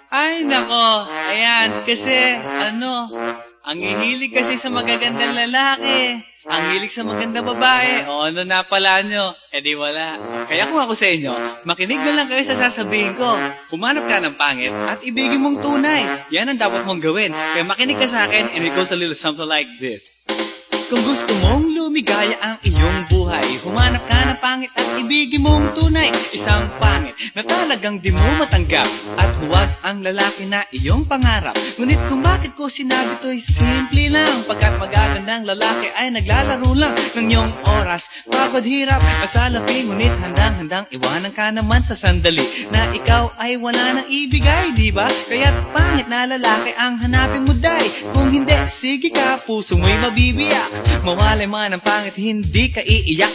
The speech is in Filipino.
Ay, nako. Ayan, kasi, ang hihilig kasi sa magagandang lalaki. Ang hilig sa magandang babae. O ano na pala nyo? Eh di wala. Kaya kung ako sa inyo, makinig na lang kayo sa sasabihin ko. Humanap ka ng pangit at ibigin mong tunay. Yan ang dapat mong gawin. Kaya makinig ka sa akin and it goes a little something like this. Kung gusto mong lumigaya ang iyong buhay, humanap ka ng pangit at ibigin mong tunay. Isang pangit na talagang di mo matanggap, at huwag ang lalaki na iyong pangarap. Ngunit kung bakit ko sinabi to'y simple lang, pagkat magagandang lalaki ay naglalaro lang ng iyong oras. Pagod hirap at salapi, ngunit handang-handang iwanan ka naman sa sandali na ikaw ay wala nang ibigay, di ba? Kaya't pangit na lalaki ang hanapin mo, day. Kung hindi, sige ka, puso mo'y mabibiyak. Mawalay man ang pangit, hindi ka iiyak.